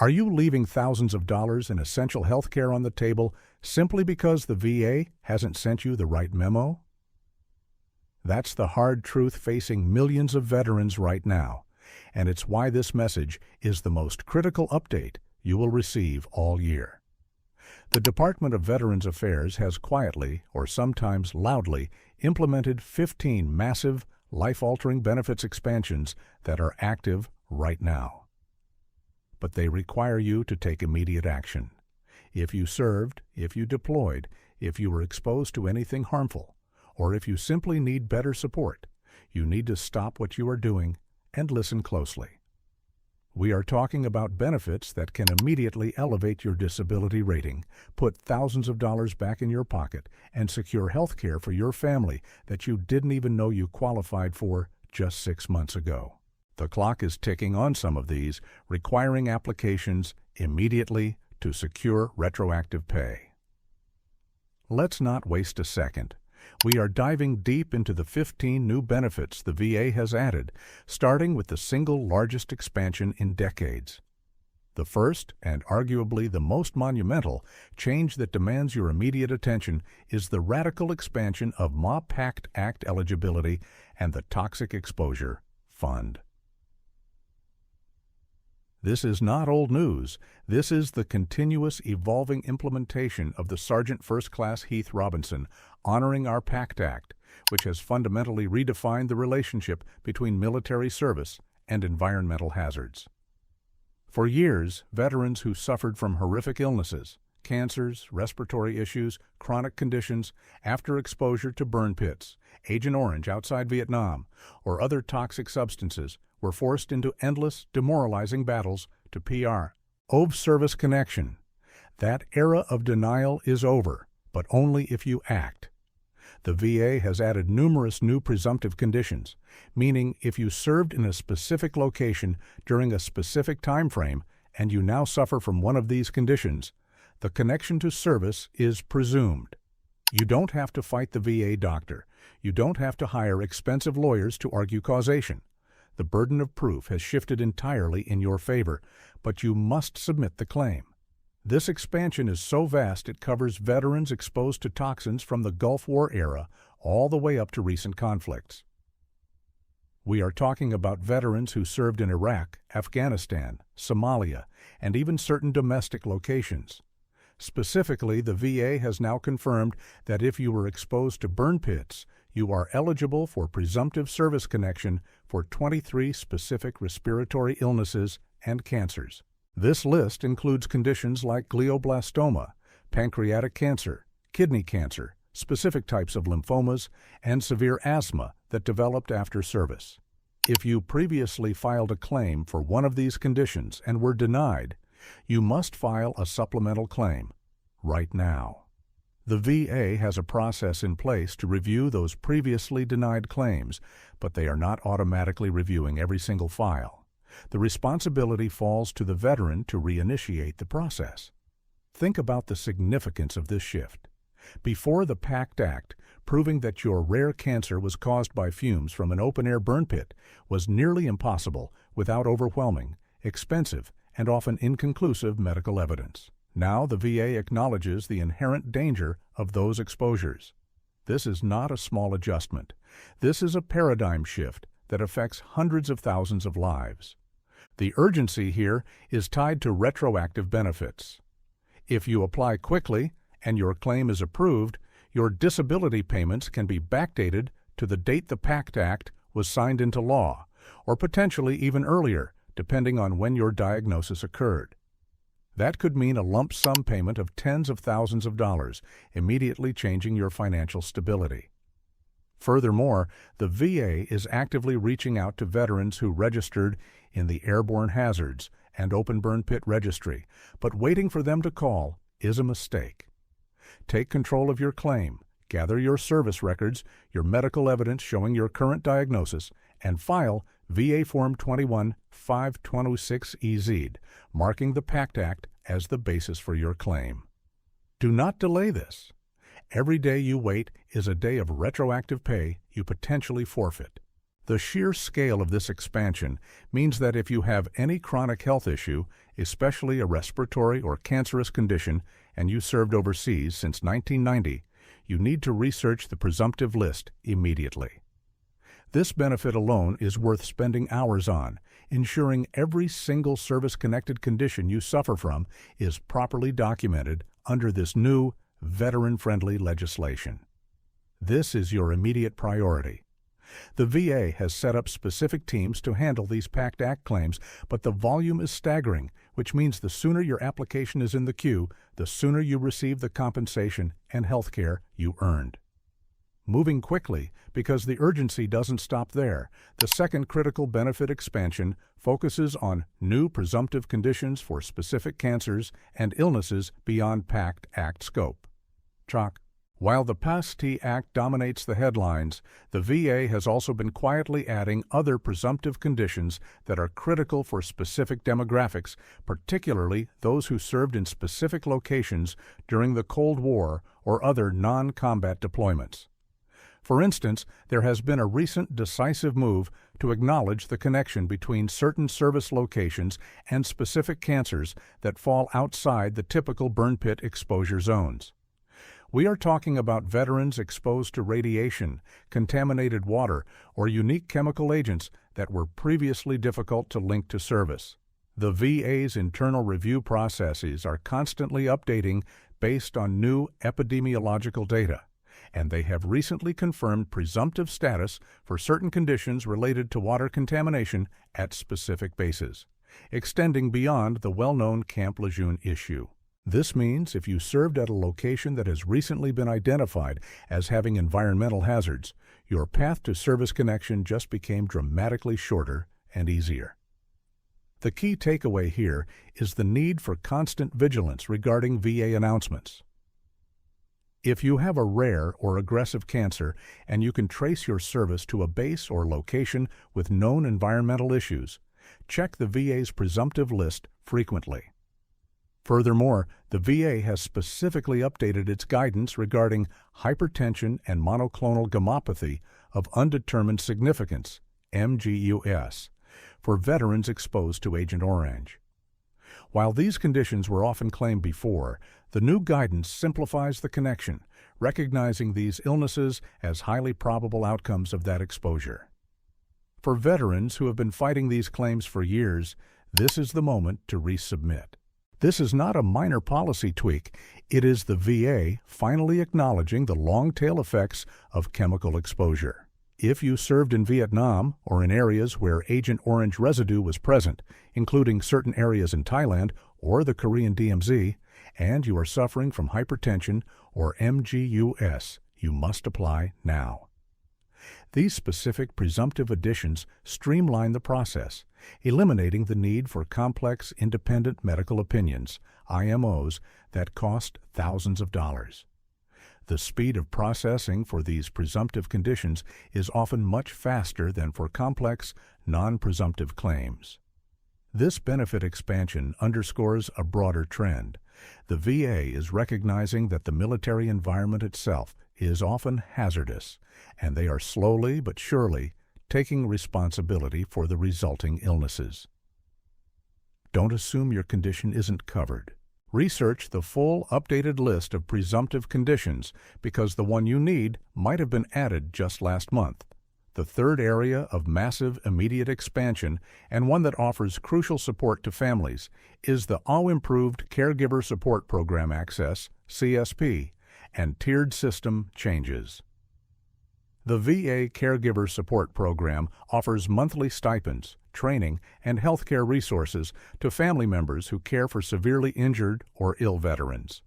Are you leaving thousands of dollars in essential health care on the table simply because the VA hasn't sent you the right memo? That's the hard truth facing millions of veterans right now, and it's why this message is the most critical update you will receive all year. The Department of Veterans Affairs has quietly, or sometimes loudly, implemented 15 massive, life-altering benefits expansions that are active right now. But they require you to take immediate action. If you served, if you deployed, if you were exposed to anything harmful, or if you simply need better support, you need to stop what you are doing and listen closely. We are talking about benefits that can immediately elevate your disability rating, put thousands of dollars back in your pocket, and secure health care for your family that you didn't even know you qualified for just 6 months ago. The clock is ticking on some of these, requiring applications immediately to secure retroactive pay. Let's not waste a second. We are diving deep into the 15 new benefits the VA has added, starting with the single largest expansion in decades. The first, and arguably the most monumental, change that demands your immediate attention is the radical expansion of PACT Act eligibility and the Toxic Exposure Fund. This is not old news. This is the continuous evolving implementation of the Sergeant First Class Heath Robinson, honoring our PACT Act, which has fundamentally redefined the relationship between military service and environmental hazards. For years, veterans who suffered from horrific illnesses, cancers, respiratory issues, chronic conditions, after exposure to burn pits, Agent Orange outside Vietnam, or other toxic substances, were forced into endless, demoralizing battles to PR. OV service connection. That era of denial is over, but only if you act. The VA has added numerous new presumptive conditions, meaning if you served in a specific location during a specific time frame and you now suffer from one of these conditions, the connection to service is presumed. You don't have to fight the VA doctor. You don't have to hire expensive lawyers to argue causation. The burden of proof has shifted entirely in your favor, but you must submit the claim. This expansion is so vast it covers veterans exposed to toxins from the Gulf War era all the way up to recent conflicts. We are talking about veterans who served in Iraq, Afghanistan, Somalia, and even certain domestic locations. Specifically, the VA has now confirmed that if you were exposed to burn pits, you are eligible for presumptive service connection for 23 specific respiratory illnesses and cancers. This list includes conditions like glioblastoma, pancreatic cancer, kidney cancer, specific types of lymphomas, and severe asthma that developed after service. If you previously filed a claim for one of these conditions and were denied, you must file a supplemental claim right now. The VA has a process in place to review those previously denied claims, but they are not automatically reviewing every single file. The responsibility falls to the veteran to reinitiate the process. Think about the significance of this shift. Before the PACT Act, proving that your rare cancer was caused by fumes from an open-air burn pit was nearly impossible without overwhelming, expensive, and often inconclusive medical evidence. Now the VA acknowledges the inherent danger of those exposures. This is not a small adjustment. This is a paradigm shift that affects hundreds of thousands of lives. The urgency here is tied to retroactive benefits. If you apply quickly and your claim is approved, your disability payments can be backdated to the date the PACT Act was signed into law, or potentially even earlier, depending on when your diagnosis occurred. That could mean a lump sum payment of tens of thousands of dollars, immediately changing your financial stability. Furthermore, the VA is actively reaching out to veterans who registered in the Airborne Hazards and Open Burn Pit Registry, but waiting for them to call is a mistake. Take control of your claim, gather your service records, your medical evidence showing your current diagnosis, and file VA Form 21-526EZ, marking the PACT Act as the basis for your claim. Do not delay this. Every day you wait is a day of retroactive pay you potentially forfeit. The sheer scale of this expansion means that if you have any chronic health issue, especially a respiratory or cancerous condition, and you served overseas since 1990, you need to research the presumptive list immediately. This benefit alone is worth spending hours on, ensuring every single service-connected condition you suffer from is properly documented under this new, veteran-friendly legislation. This is your immediate priority. The VA has set up specific teams to handle these PACT Act claims, but the volume is staggering, which means the sooner your application is in the queue, the sooner you receive the compensation and health care you earned. Moving quickly, because the urgency doesn't stop there, the second critical benefit expansion focuses on new presumptive conditions for specific cancers and illnesses beyond PACT Act scope. Chalk. While the PACT Act dominates the headlines, the VA has also been quietly adding other presumptive conditions that are critical for specific demographics, particularly those who served in specific locations during the Cold War or other non-combat deployments. For instance, there has been a recent decisive move to acknowledge the connection between certain service locations and specific cancers that fall outside the typical burn pit exposure zones. We are talking about veterans exposed to radiation, contaminated water, or unique chemical agents that were previously difficult to link to service. The VA's internal review processes are constantly updating based on new epidemiological data, and they have recently confirmed presumptive status for certain conditions related to water contamination at specific bases, extending beyond the well-known Camp Lejeune issue. This means if you served at a location that has recently been identified as having environmental hazards, your path to service connection just became dramatically shorter and easier. The key takeaway here is the need for constant vigilance regarding VA announcements. If you have a rare or aggressive cancer and you can trace your service to a base or location with known environmental issues, check the VA's presumptive list frequently. Furthermore, the VA has specifically updated its guidance regarding hypertension and monoclonal gammopathy of undetermined significance, MGUS, for veterans exposed to Agent Orange. While these conditions were often claimed before, the new guidance simplifies the connection, recognizing these illnesses as highly probable outcomes of that exposure. For veterans who have been fighting these claims for years, this is the moment to resubmit. This is not a minor policy tweak. It is the VA finally acknowledging the long-tail effects of chemical exposure. If you served in Vietnam or in areas where Agent Orange residue was present, including certain areas in Thailand or the Korean DMZ, and you are suffering from hypertension or MGUS, you must apply now. These specific presumptive additions streamline the process, eliminating the need for complex independent medical opinions, IMOs, that cost thousands of dollars. The speed of processing for these presumptive conditions is often much faster than for complex, non-presumptive claims. This benefit expansion underscores a broader trend. The VA is recognizing that the military environment itself is often hazardous, and they are slowly but surely taking responsibility for the resulting illnesses. Don't assume your condition isn't covered. Research the full updated list of presumptive conditions because the one you need might have been added just last month. The third area of massive immediate expansion, and one that offers crucial support to families, is the all-improved Caregiver Support Program Access, CSP, and tiered system changes. The VA Caregiver Support Program offers monthly stipends, training, and healthcare resources to family members who care for severely injured or ill veterans.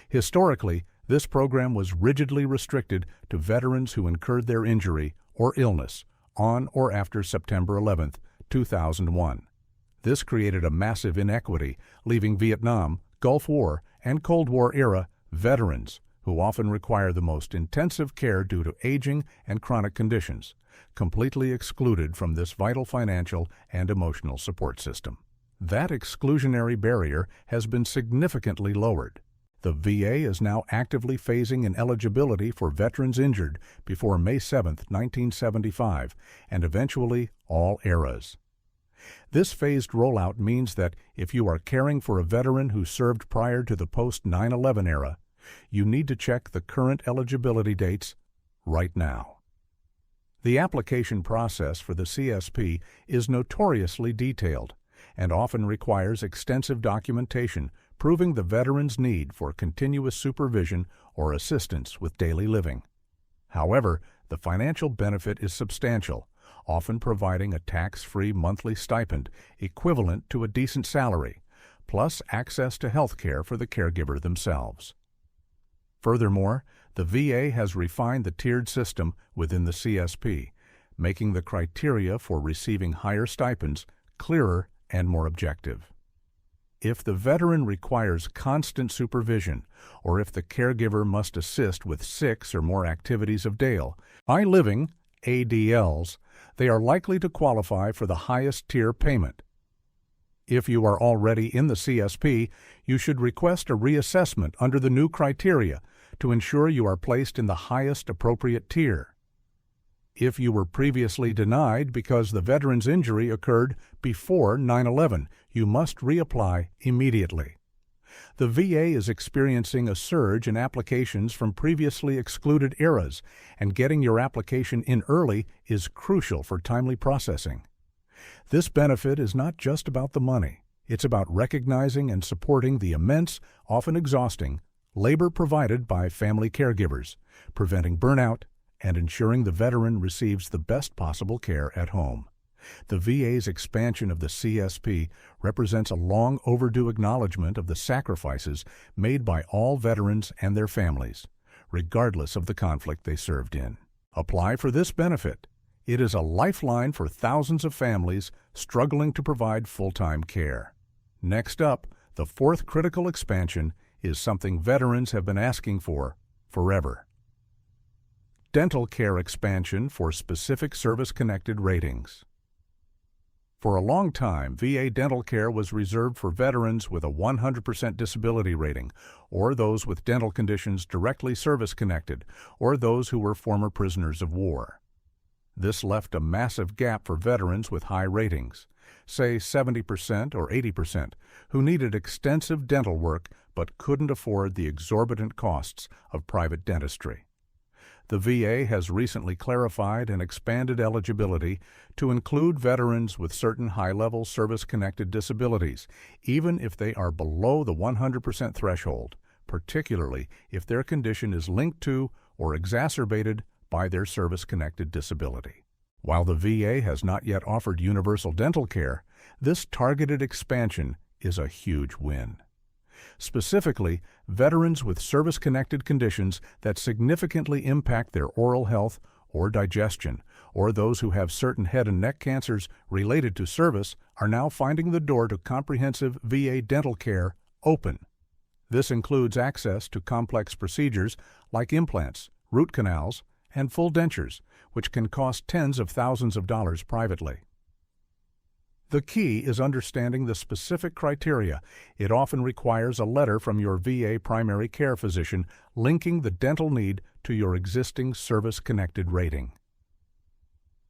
Historically, this program was rigidly restricted to veterans who incurred their injury or illness on or after September 11, 2001. This created a massive inequity, leaving Vietnam, Gulf War, and Cold War era veterans, who often require the most intensive care due to aging and chronic conditions, completely excluded from this vital financial and emotional support system. That exclusionary barrier has been significantly lowered. The VA is now actively phasing in eligibility for veterans injured before May 7, 1975, and eventually all eras. This phased rollout means that if you are caring for a veteran who served prior to the post-9/11 era, you need to check the current eligibility dates right now. The application process for the CSP is notoriously detailed and often requires extensive documentation proving the veteran's need for continuous supervision or assistance with daily living. However, the financial benefit is substantial, often providing a tax-free monthly stipend equivalent to a decent salary, plus access to health care for the caregiver themselves. Furthermore, the VA has refined the tiered system within the CSP, making the criteria for receiving higher stipends clearer and more objective. If the veteran requires constant supervision, or if the caregiver must assist with 6 or more activities of daily living (ADLs), they are likely to qualify for the highest tier payment. If you are already in the CSP, you should request a reassessment under the new criteria to ensure you are placed in the highest appropriate tier. If you were previously denied because the veteran's injury occurred before 9/11, you must reapply immediately. The VA is experiencing a surge in applications from previously excluded eras, and getting your application in early is crucial for timely processing. This benefit is not just about the money. It's about recognizing and supporting the immense, often exhausting, labor provided by family caregivers, preventing burnout, and ensuring the veteran receives the best possible care at home. The VA's expansion of the CSP represents a long overdue acknowledgement of the sacrifices made by all veterans and their families, regardless of the conflict they served in. Apply for this benefit. It is a lifeline for thousands of families struggling to provide full-time care. Next up, the fourth critical expansion is something veterans have been asking for forever. Dental care expansion for specific service-connected ratings. For a long time, VA dental care was reserved for veterans with a 100% disability rating, or those with dental conditions directly service-connected, or those who were former prisoners of war. This left a massive gap for veterans with high ratings, say 70% or 80%, who needed extensive dental work but couldn't afford the exorbitant costs of private dentistry. The VA has recently clarified and expanded eligibility to include veterans with certain high-level service-connected disabilities, even if they are below the 100% threshold, particularly if their condition is linked to or exacerbated by their service-connected disability. While the VA has not yet offered universal dental care, this targeted expansion is a huge win. Specifically, veterans with service-connected conditions that significantly impact their oral health or digestion, or those who have certain head and neck cancers related to service, are now finding the door to comprehensive VA dental care open. This includes access to complex procedures like implants, root canals, and full dentures, which can cost tens of thousands of dollars privately. The key is understanding the specific criteria. It often requires a letter from your VA primary care physician linking the dental need to your existing service-connected rating.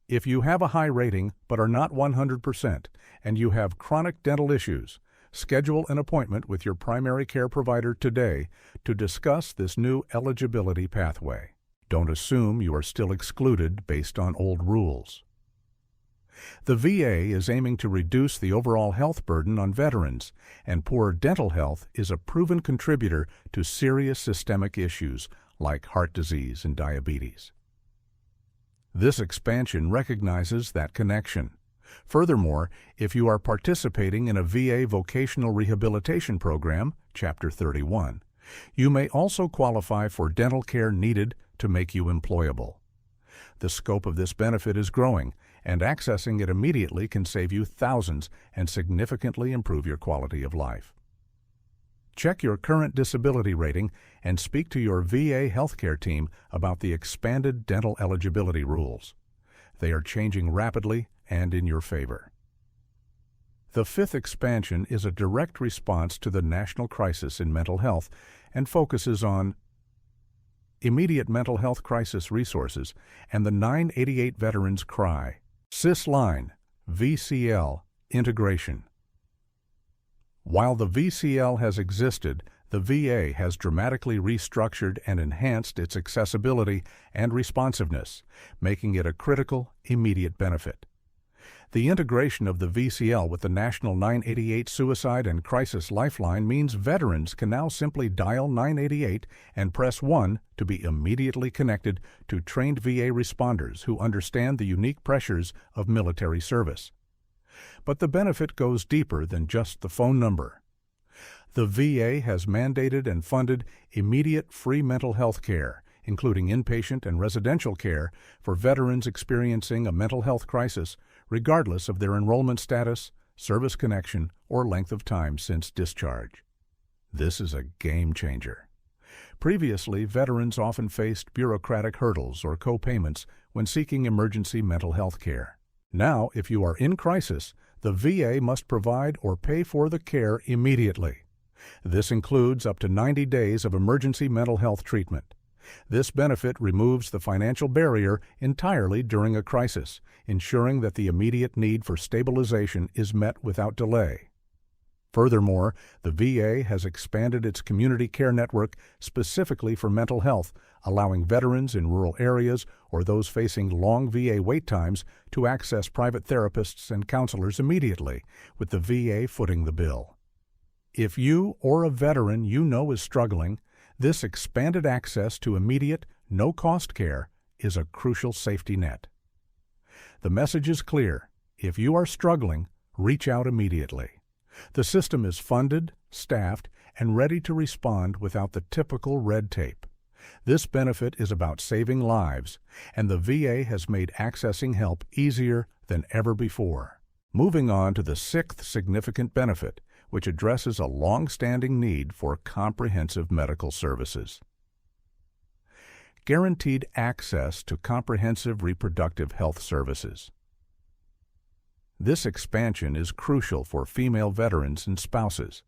If you have a high rating but are not 100% and you have chronic dental issues, schedule an appointment with your primary care provider today to discuss this new eligibility pathway. Don't assume you are still excluded based on old rules. The VA is aiming to reduce the overall health burden on veterans, and poor dental health is a proven contributor to serious systemic issues like heart disease and diabetes. This expansion recognizes that connection. Furthermore, if you are participating in a VA vocational rehabilitation program, Chapter 31, you may also qualify for dental care needed to make you employable. The scope of this benefit is growing, and accessing it immediately can save you thousands and significantly improve your quality of life. Check your current disability rating and speak to your VA healthcare team about the expanded dental eligibility rules. They are changing rapidly and in your favor. The fifth expansion is a direct response to the national crisis in mental health and focuses on immediate mental health crisis resources and the 988 Veterans Cry, SysLine, VCL, integration. While the VCL has existed, the VA has dramatically restructured and enhanced its accessibility and responsiveness, making it a critical, immediate benefit. The integration of the VCL with the National 988 Suicide and Crisis Lifeline means veterans can now simply dial 988 and press 1 to be immediately connected to trained VA responders who understand the unique pressures of military service. But the benefit goes deeper than just the phone number. The VA has mandated and funded immediate free mental health care, including inpatient and residential care for veterans experiencing a mental health crisis, regardless of their enrollment status, service connection, or length of time since discharge. This is a game changer. Previously, veterans often faced bureaucratic hurdles or co-payments when seeking emergency mental health care. Now, if you are in crisis, the VA must provide or pay for the care immediately. This includes up to 90 days of emergency mental health treatment. This benefit removes the financial barrier entirely during a crisis, ensuring that the immediate need for stabilization is met without delay. Furthermore, the VA has expanded its community care network specifically for mental health, allowing veterans in rural areas or those facing long VA wait times to access private therapists and counselors immediately, with the VA footing the bill. If you or a veteran you know is struggling, this expanded access to immediate, no-cost care is a crucial safety net. The message is clear. If you are struggling, reach out immediately. The system is funded, staffed, and ready to respond without the typical red tape. This benefit is about saving lives, and the VA has made accessing help easier than ever before. Moving on to the sixth significant benefit, which addresses a long-standing need for comprehensive medical services. Guaranteed access to comprehensive reproductive health services. This expansion is crucial for female veterans and spouses.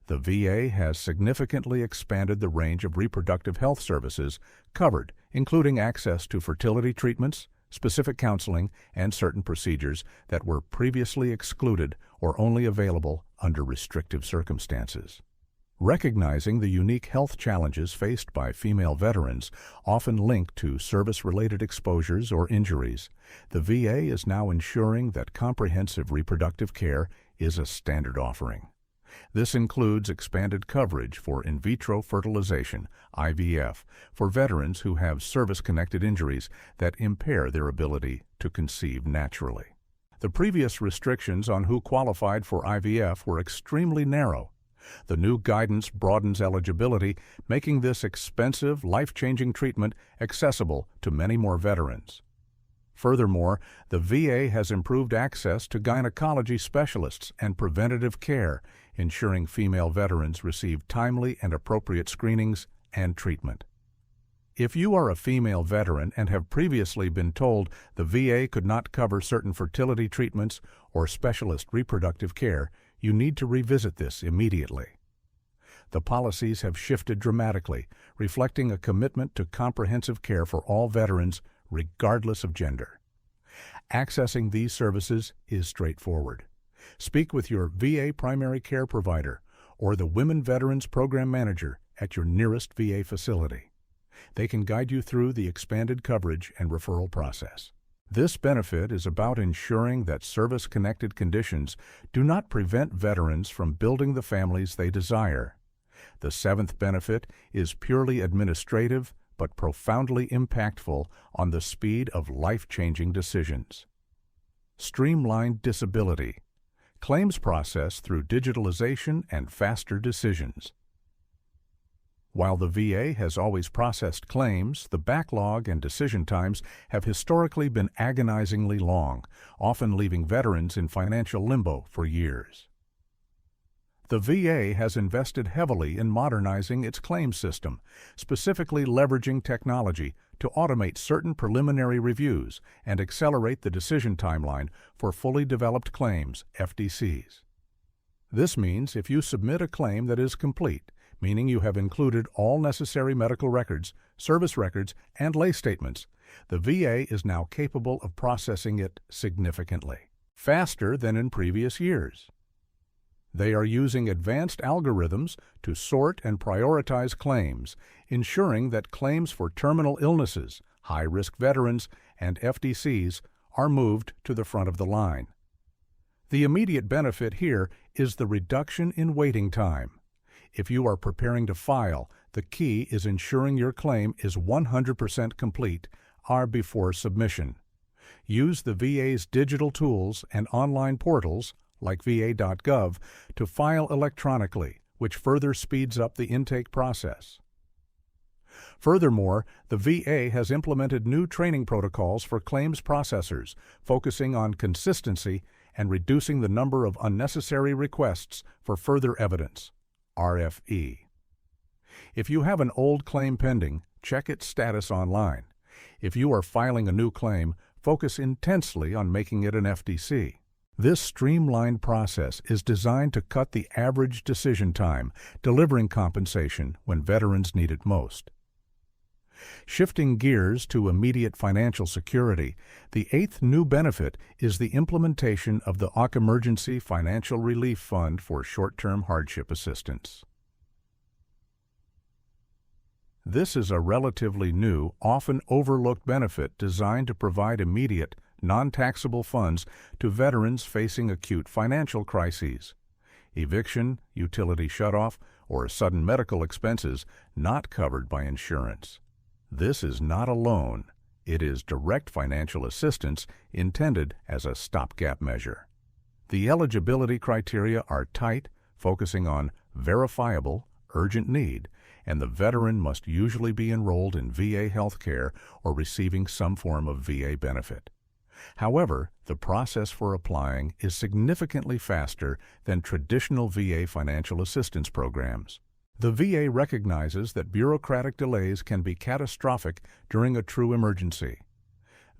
The VA has significantly expanded the range of reproductive health services covered, including access to fertility treatments, specific counseling, and certain procedures that were previously excluded or only available under restrictive circumstances. Recognizing the unique health challenges faced by female veterans, often linked to service-related exposures or injuries, the VA is now ensuring that comprehensive reproductive care is a standard offering. This includes expanded coverage for in vitro fertilization, IVF, for veterans who have service-connected injuries that impair their ability to conceive naturally. The previous restrictions on who qualified for IVF were extremely narrow. The new guidance broadens eligibility, making this expensive, life-changing treatment accessible to many more veterans. Furthermore, the VA has improved access to gynecology specialists and preventative care, ensuring female veterans receive timely and appropriate screenings and treatment. If you are a female veteran and have previously been told the VA could not cover certain fertility treatments or specialist reproductive care, you need to revisit this immediately. The policies have shifted dramatically, reflecting a commitment to comprehensive care for all veterans, regardless of gender. Accessing these services is straightforward. Speak with your VA primary care provider or the Women Veterans Program Manager at your nearest VA facility. They can guide you through the expanded coverage and referral process. This benefit is about ensuring that service-connected conditions do not prevent veterans from building the families they desire. The seventh benefit is purely administrative but profoundly impactful on the speed of life-changing decisions. Streamlined disability. Claims process through digitalization and faster decisions. While the VA has always processed claims, the backlog and decision times have historically been agonizingly long, often leaving veterans in financial limbo for years. The VA has invested heavily in modernizing its claims system, specifically leveraging technology to automate certain preliminary reviews and accelerate the decision timeline for fully developed claims, FDCs. This means if you submit a claim that is complete, meaning you have included all necessary medical records, service records, and lay statements, the VA is now capable of processing it significantly, faster than in previous years. They are using advanced algorithms to sort and prioritize claims, ensuring that claims for terminal illnesses, high-risk veterans, and FDCs are moved to the front of the line. The immediate benefit here is the reduction in waiting time. If you are preparing to file, the key is ensuring your claim is 100% complete before submission. Use the VA's digital tools and online portals, like va.gov, to file electronically, which further speeds up the intake process. Furthermore, the VA has implemented new training protocols for claims processors, focusing on consistency and reducing the number of unnecessary requests for further evidence, RFE. If you have an old claim pending, check its status online. If you are filing a new claim, focus intensely on making it an FDC. This streamlined process is designed to cut the average decision time, delivering compensation when veterans need it most. Shifting gears to immediate financial security, the eighth new benefit is the implementation of the AUK Emergency Financial Relief Fund for short-term hardship assistance. This is a relatively new, often overlooked benefit designed to provide immediate, non-taxable funds to veterans facing acute financial crises, eviction, utility shutoff, or sudden medical expenses not covered by insurance. This is not a loan. It is direct financial assistance intended as a stopgap measure. The eligibility criteria are tight, focusing on verifiable, urgent need, and the veteran must usually be enrolled in VA healthcare or receiving some form of VA benefit. However, the process for applying is significantly faster than traditional VA financial assistance programs. The VA recognizes that bureaucratic delays can be catastrophic during a true emergency.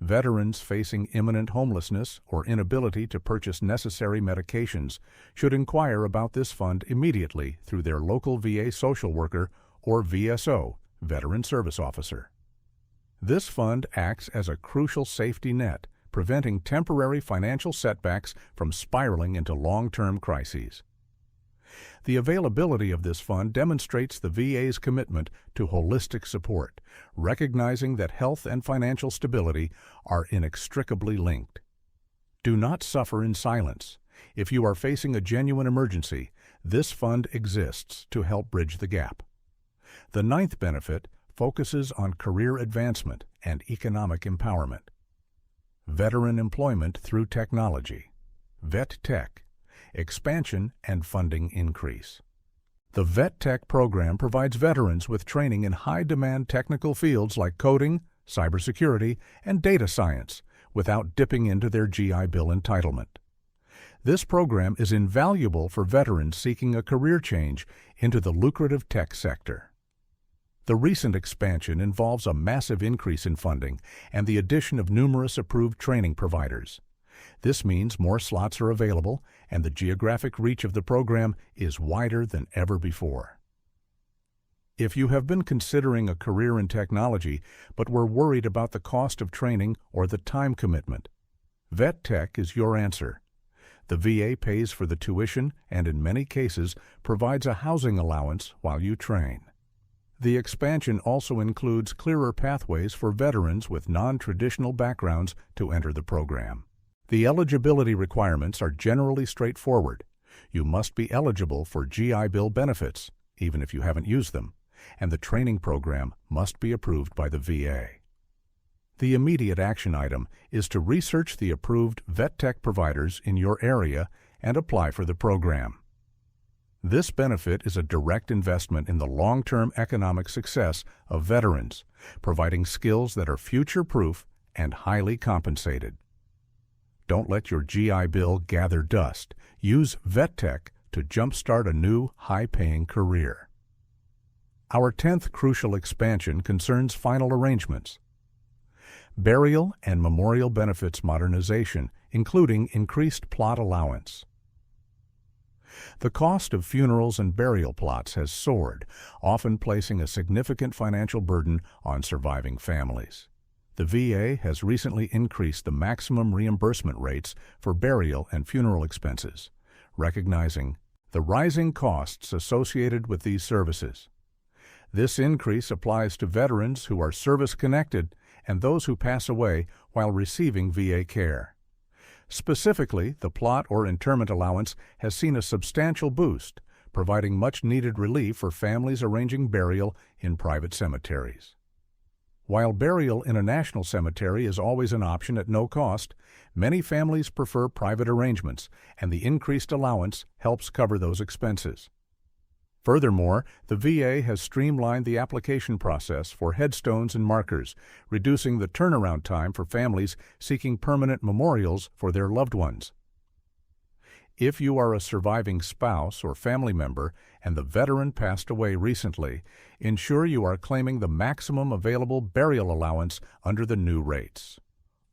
Veterans facing imminent homelessness or inability to purchase necessary medications should inquire about this fund immediately through their local VA social worker or VSO, Veteran Service Officer. This fund acts as a crucial safety net, preventing temporary financial setbacks from spiraling into long-term crises. The availability of this fund demonstrates the VA's commitment to holistic support, recognizing that health and financial stability are inextricably linked. Do not suffer in silence. If you are facing a genuine emergency, this fund exists to help bridge the gap. The ninth benefit focuses on career advancement and economic empowerment. Veteran employment through technology, Vet Tech, expansion and funding increase. The Vet Tech program provides veterans with training in high-demand technical fields like coding, cybersecurity, and data science without dipping into their GI Bill entitlement. This program is invaluable for veterans seeking a career change into the lucrative tech sector. The recent expansion involves a massive increase in funding and the addition of numerous approved training providers. This means more slots are available, and the geographic reach of the program is wider than ever before. If you have been considering a career in technology but were worried about the cost of training or the time commitment, Vet Tech is your answer. The VA pays for the tuition and in many cases provides a housing allowance while you train. The expansion also includes clearer pathways for veterans with non-traditional backgrounds to enter the program. The eligibility requirements are generally straightforward. You must be eligible for GI Bill benefits, even if you haven't used them, and the training program must be approved by the VA. The immediate action item is to research the approved Vet Tech providers in your area and apply for the program. This benefit is a direct investment in the long-term economic success of veterans, providing skills that are future-proof and highly compensated. Don't let your GI Bill gather dust. Use Vet Tech to jumpstart a new, high-paying career. Our 10th crucial expansion concerns final arrangements. Burial and memorial benefits modernization, including increased plot allowance. The cost of funerals and burial plots has soared, often placing a significant financial burden on surviving families. The VA has recently increased the maximum reimbursement rates for burial and funeral expenses, recognizing the rising costs associated with these services. This increase applies to veterans who are service-connected and those who pass away while receiving VA care. Specifically, the plot or interment allowance has seen a substantial boost, providing much-needed relief for families arranging burial in private cemeteries. While burial in a national cemetery is always an option at no cost, many families prefer private arrangements, and the increased allowance helps cover those expenses. Furthermore, the VA has streamlined the application process for headstones and markers, reducing the turnaround time for families seeking permanent memorials for their loved ones. If you are a surviving spouse or family member and the veteran passed away recently, ensure you are claiming the maximum available burial allowance under the new rates.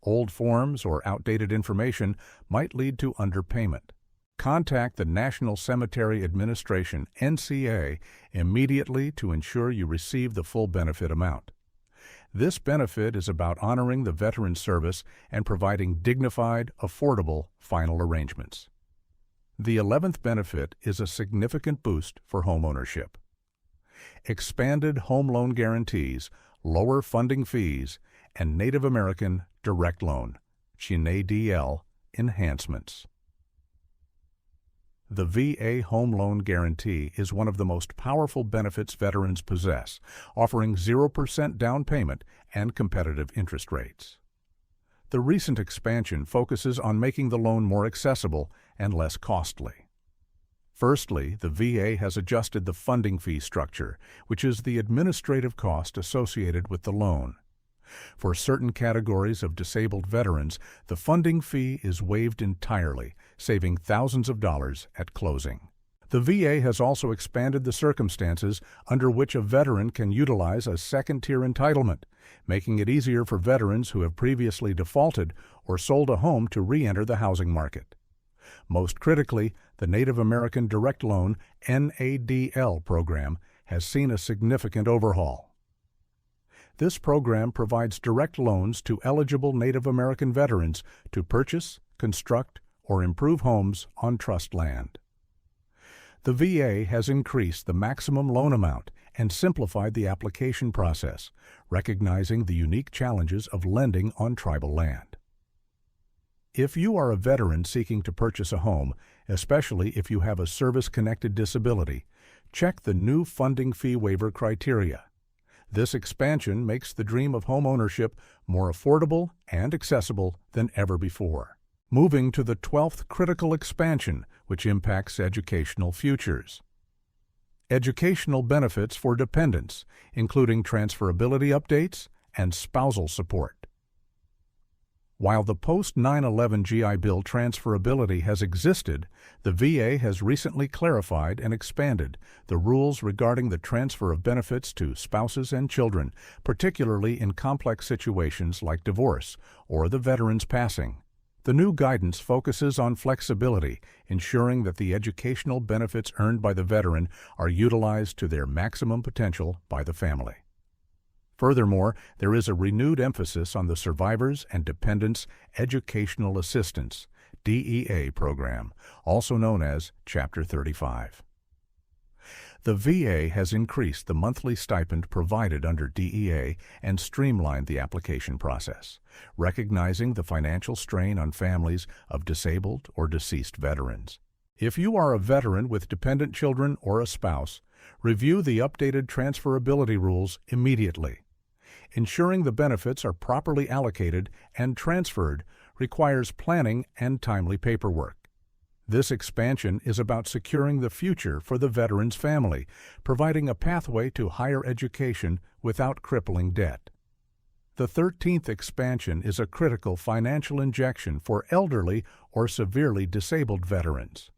Old forms or outdated information might lead to underpayment. Contact the National Cemetery Administration, NCA, immediately to ensure you receive the full benefit amount. This benefit is about honoring the veteran's service and providing dignified, affordable final arrangements. The 11th benefit is a significant boost for homeownership. Expanded home loan guarantees, lower funding fees, and Native American direct loan, CNADL, enhancements. The VA Home Loan Guarantee is one of the most powerful benefits veterans possess, offering 0% down payment and competitive interest rates. The recent expansion focuses on making the loan more accessible and less costly. Firstly, the VA has adjusted the funding fee structure, which is the administrative cost associated with the loan. For certain categories of disabled veterans, the funding fee is waived entirely, saving thousands of dollars at closing. The VA has also expanded the circumstances under which a veteran can utilize a second-tier entitlement, making it easier for veterans who have previously defaulted or sold a home to re-enter the housing market. Most critically, the Native American Direct Loan (NADL) program has seen a significant overhaul. This program provides direct loans to eligible Native American veterans to purchase, construct, or improve homes on trust land. The VA has increased the maximum loan amount and simplified the application process, recognizing the unique challenges of lending on tribal land. If you are a veteran seeking to purchase a home, especially if you have a service-connected disability, check the new funding fee waiver criteria. This expansion makes the dream of home ownership more affordable and accessible than ever before. Moving to the 12th critical expansion, which impacts educational futures. Educational benefits for dependents, including transferability updates and spousal support. While the post-9/11 GI Bill transferability has existed, the VA has recently clarified and expanded the rules regarding the transfer of benefits to spouses and children, particularly in complex situations like divorce or the veteran's passing. The new guidance focuses on flexibility, ensuring that the educational benefits earned by the veteran are utilized to their maximum potential by the family. Furthermore, there is a renewed emphasis on the Survivors and Dependents Educational Assistance (DEA) program, also known as Chapter 35. The VA has increased the monthly stipend provided under DEA and streamlined the application process, recognizing the financial strain on families of disabled or deceased veterans. If you are a veteran with dependent children or a spouse, review the updated transferability rules immediately. Ensuring the benefits are properly allocated and transferred requires planning and timely paperwork. This expansion is about securing the future for the veteran's family, providing a pathway to higher education without crippling debt. The 13th expansion is a critical financial injection for elderly or severely disabled veterans.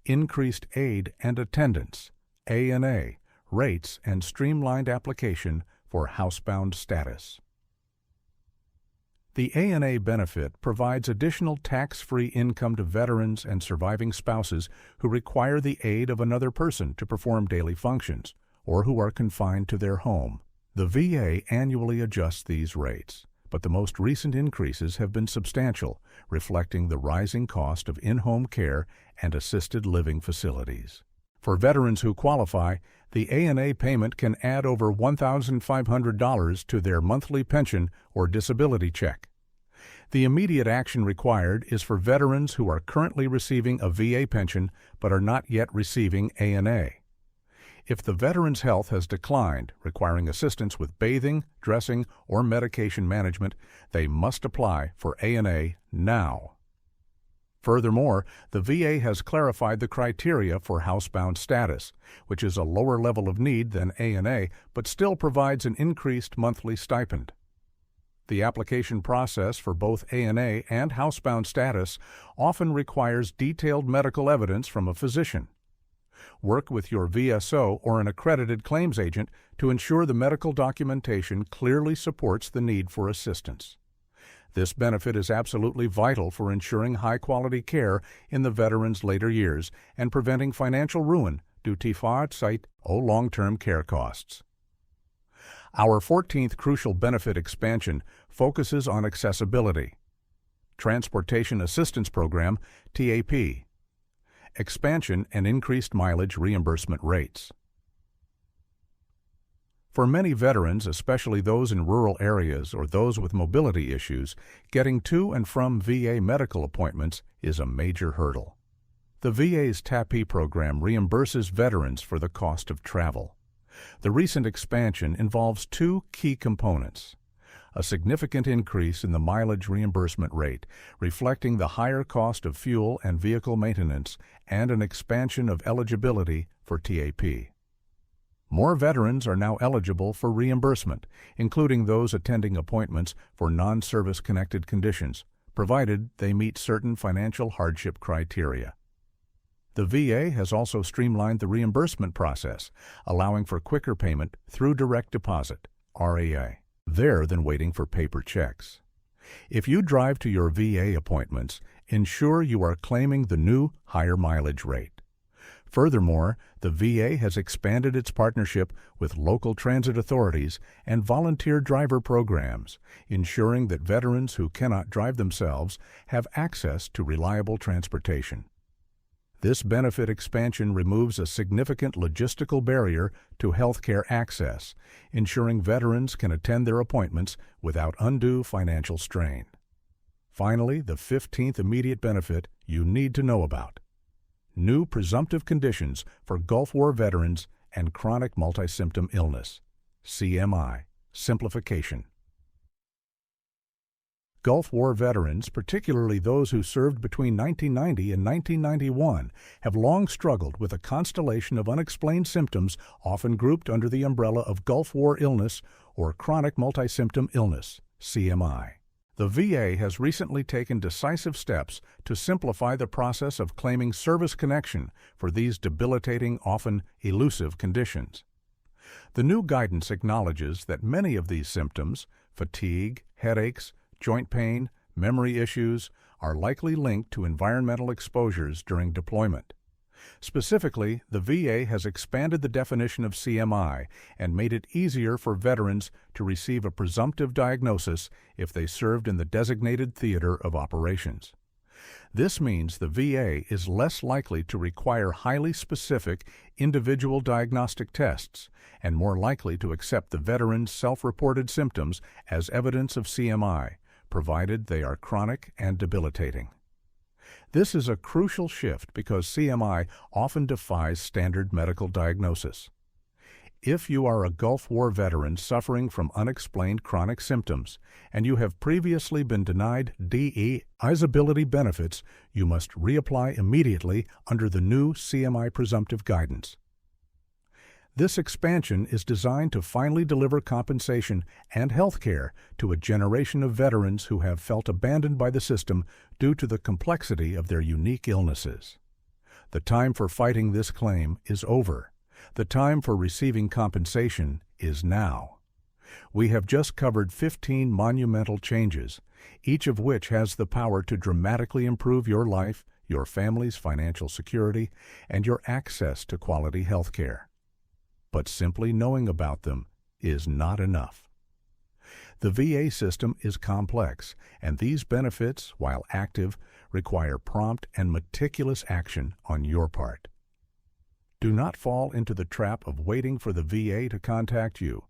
Increased aid and attendance, A&A, rates, and streamlined application for housebound status. The ANA benefit provides additional tax-free income to veterans and surviving spouses who require the aid of another person to perform daily functions, or who are confined to their home. The VA annually adjusts these rates, but the most recent increases have been substantial, reflecting the rising cost of in-home care and assisted living facilities. For veterans who qualify, the ANA payment can add over $1,500 to their monthly pension or disability check. The immediate action required is for veterans who are currently receiving a VA pension but are not yet receiving ANA. If the veteran's health has declined, requiring assistance with bathing, dressing, or medication management, they must apply for ANA now. Furthermore, the VA has clarified the criteria for housebound status, which is a lower level of need than ANA but still provides an increased monthly stipend. The application process for both ANA and housebound status often requires detailed medical evidence from a physician. Work with your VSO or an accredited claims agent to ensure the medical documentation clearly supports the need for assistance. This benefit is absolutely vital for ensuring high-quality care in the veteran's later years and preventing financial ruin due to long-term care costs. Our 14th crucial benefit expansion focuses on accessibility. Transportation Assistance Program, TAP. Expansion and increased mileage reimbursement rates. For many veterans, especially those in rural areas or those with mobility issues, getting to and from VA medical appointments is a major hurdle. The VA's TAP program reimburses veterans for the cost of travel. The recent expansion involves two key components: a significant increase in the mileage reimbursement rate, reflecting the higher cost of fuel and vehicle maintenance, and an expansion of eligibility for TAP. More veterans are now eligible for reimbursement, including those attending appointments for non-service-connected conditions, provided they meet certain financial hardship criteria. The VA has also streamlined the reimbursement process, allowing for quicker payment through direct deposit, RAA, than waiting for paper checks. If you drive to your VA appointments, ensure you are claiming the new higher mileage rate. Furthermore, the VA has expanded its partnership with local transit authorities and volunteer driver programs, ensuring that veterans who cannot drive themselves have access to reliable transportation. This benefit expansion removes a significant logistical barrier to healthcare access, ensuring veterans can attend their appointments without undue financial strain. Finally, the 15th immediate benefit you need to know about: new presumptive conditions for Gulf War veterans and chronic multi-symptom illness, CMI, simplification. Gulf War veterans, particularly those who served between 1990 and 1991, have long struggled with a constellation of unexplained symptoms often grouped under the umbrella of Gulf War illness or chronic multi-symptom illness, CMI. The VA has recently taken decisive steps to simplify the process of claiming service connection for these debilitating, often elusive conditions. The new guidance acknowledges that many of these symptoms, fatigue, headaches, joint pain, memory issues, are likely linked to environmental exposures during deployment. Specifically, the VA has expanded the definition of CMI and made it easier for veterans to receive a presumptive diagnosis if they served in the designated theater of operations. This means the VA is less likely to require highly specific individual diagnostic tests and more likely to accept the veteran's self-reported symptoms as evidence of CMI, provided they are chronic and debilitating. This is a crucial shift because CMI often defies standard medical diagnosis. If you are a Gulf War veteran suffering from unexplained chronic symptoms and you have previously been denied DE-izability benefits, you must reapply immediately under the new CMI presumptive guidance. This expansion is designed to finally deliver compensation and health care to a generation of veterans who have felt abandoned by the system due to the complexity of their unique illnesses. The time for fighting this claim is over. The time for receiving compensation is now. We have just covered 15 monumental changes, each of which has the power to dramatically improve your life, your family's financial security, and your access to quality health care. But simply knowing about them is not enough. The VA system is complex, and these benefits, while active, require prompt and meticulous action on your part. Do not fall into the trap of waiting for the VA to contact you.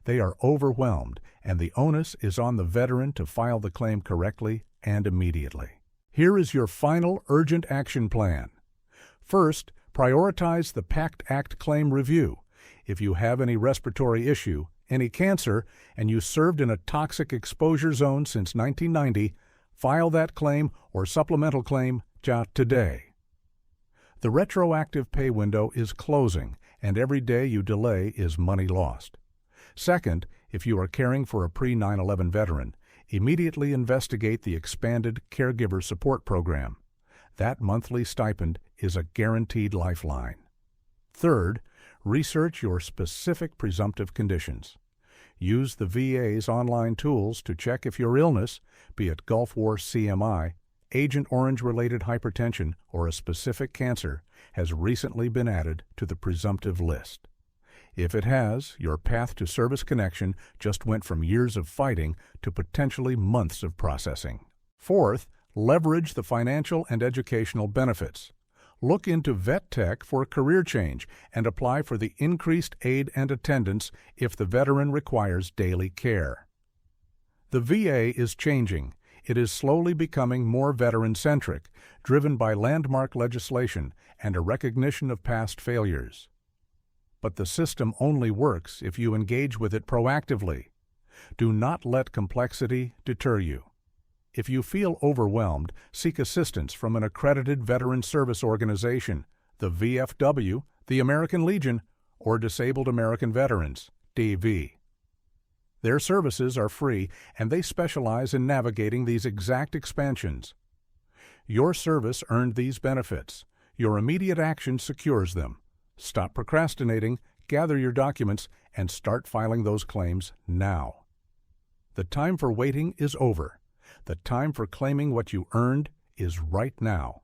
They are overwhelmed, and the onus is on the veteran to file the claim correctly and immediately. Here is your final urgent action plan. First, prioritize the PACT Act claim review. If you have any respiratory issue, any cancer, and you served in a toxic exposure zone since 1990, file that claim or supplemental claim today. The retroactive pay window is closing, and every day you delay is money lost. Second, if you are caring for a pre-9/11 veteran, immediately investigate the expanded Caregiver Support Program. That monthly stipend is a guaranteed lifeline. Third, research your specific presumptive conditions. Use the VA's online tools to check if your illness, be it Gulf War CMI, Agent Orange-related hypertension, or a specific cancer, has recently been added to the presumptive list. If it has, your path to service connection just went from years of fighting to potentially months of processing. Fourth, leverage the financial and educational benefits. Look into Vet Tech for a career change and apply for the increased aid and attendance if the veteran requires daily care. The VA is changing. It is slowly becoming more veteran-centric, driven by landmark legislation and a recognition of past failures. But the system only works if you engage with it proactively. Do not let complexity deter you. If you feel overwhelmed, seek assistance from an accredited veteran service organization, the VFW, the American Legion, or Disabled American Veterans, DV. Their services are free, and they specialize in navigating these exact expansions. Your service earned these benefits. Your immediate action secures them. Stop procrastinating, gather your documents, and start filing those claims now. The time for waiting is over. The time for claiming what you earned is right now.